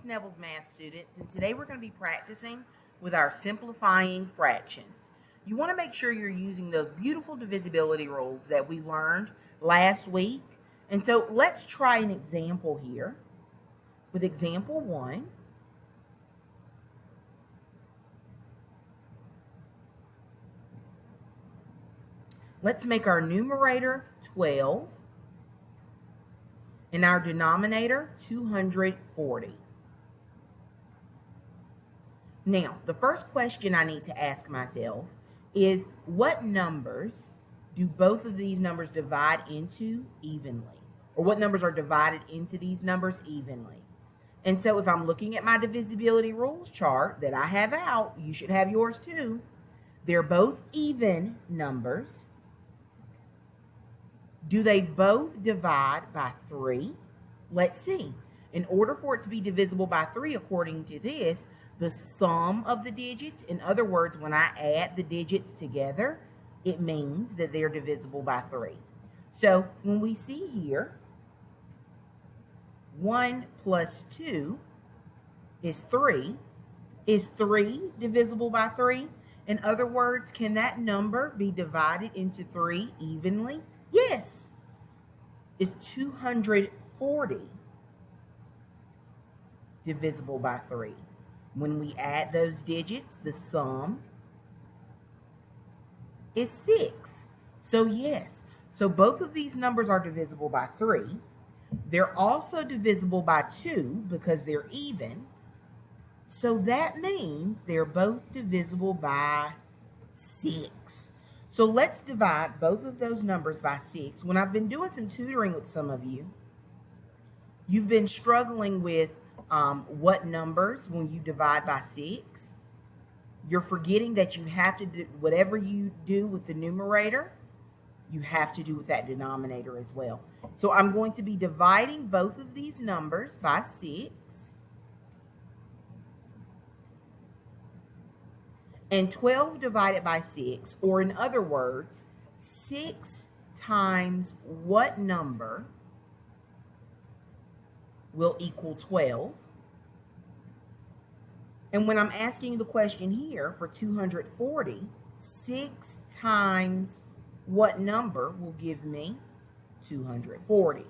Miss Neville's math students, and today we're going to be practicing with our simplifying fractions. You want to make sure you're using those beautiful divisibility rules that we learned last week. And so let's try an example here with example 1. Let's make our numerator 12 and our denominator 240. Now, the first question I need to ask myself is, what numbers do both of these numbers divide into evenly? Or what numbers are divided into these numbers evenly? And so if I'm looking at my divisibility rules chart that I have out, you should have yours too. They're both even numbers. Do they both divide by 3? Let's see. In order for it to be divisible by 3, according to this, the sum of the digits, in other words, when I add the digits together, it means that they're divisible by 3. So when we see here, 1 plus 2 is 3. Is 3 divisible by 3? In other words, can that number be divided into 3 evenly? Yes. Is 240 divisible by 3? When we add those digits, the sum is 6. So yes. So both of these numbers are divisible by 3. They're also divisible by 2 because they're even. So that means they're both divisible by 6. So let's divide both of those numbers by 6. When I've been doing some tutoring with some of you, you've been struggling with what numbers when you divide by 6. You're forgetting that you have to do whatever you do with the numerator, you have to do with that denominator as well. So I'm going to be dividing both of these numbers by 6. And 12 divided by 6, or in other words, 6 times what number will equal 12? And when I'm asking the question here for 240, 6 times what number will give me 240?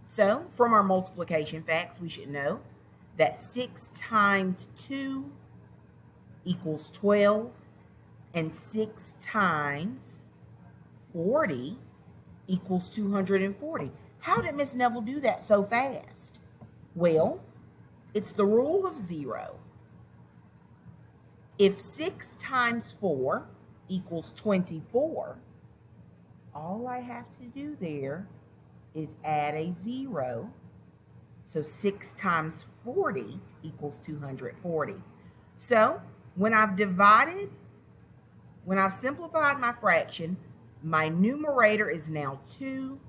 So from our multiplication facts, we should know that 6 times 2 equals 12, and 6 times 40 equals 240. How did Miss Neville do that so fast? Well, it's the rule of 0. If 6 times 4 equals 24, all I have to do there is add a 0. So 6 times 40 equals 240. So when I've simplified my fraction, my numerator is now 2,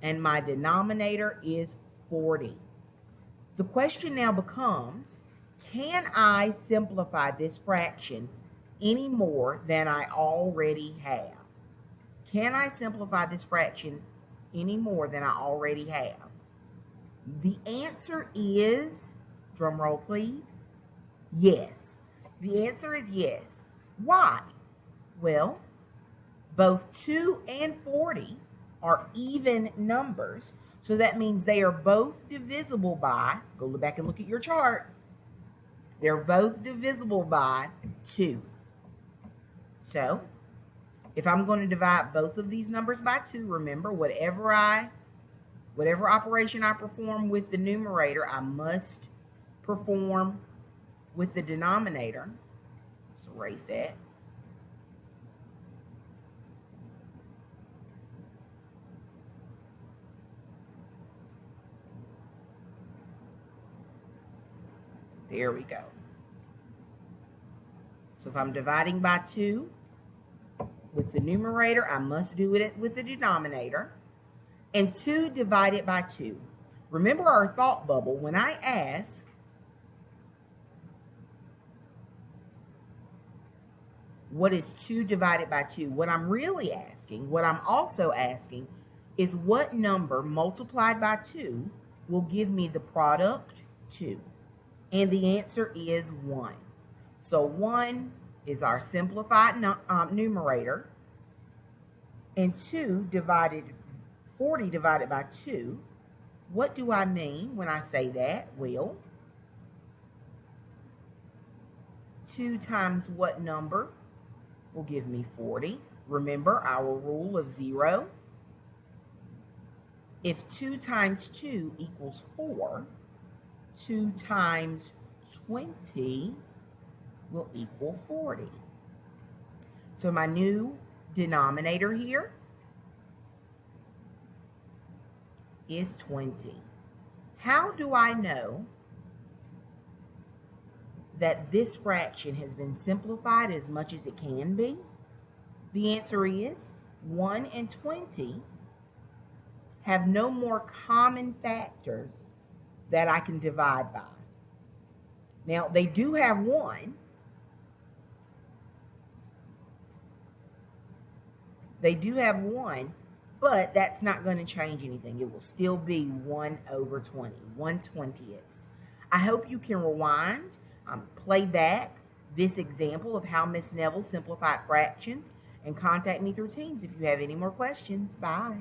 and my denominator is 40. The question now becomes, can I simplify this fraction any more than I already have? Can I simplify this fraction any more than I already have? The answer is, drum roll please, yes. The answer is yes. Why? Well, both 2 and 40 are even numbers, so that means they are both divisible by, go back and look at your chart, they're both divisible by 2. So if I'm going to divide both of these numbers by 2, remember, whatever operation I perform with the numerator, I must perform with the denominator. Let's erase that. There we go. So if I'm dividing by 2 with the numerator, I must do it with the denominator. And 2 divided by 2. Remember our thought bubble. When I ask, what is 2 divided by 2? What I'm also asking, is what number multiplied by 2 will give me the product 2? And the answer is 1. So 1 is our simplified numerator, and 40 divided by 2, what do I mean when I say that? Well, 2 times what number will give me 40? Remember our rule of 0. If 2 times 2 equals 4, 2 times 20 will equal 40. So my new denominator here is 20. How do I know that this fraction has been simplified as much as it can be? The answer is 1 and 20 have no more common factors that I can divide by. Now, they do have 1. They do have 1, but that's not going to change anything. It will still be 1 over 20, 1/20. I hope you can rewind, play back this example of how Miss Neville simplified fractions, and contact me through Teams if you have any more questions. Bye.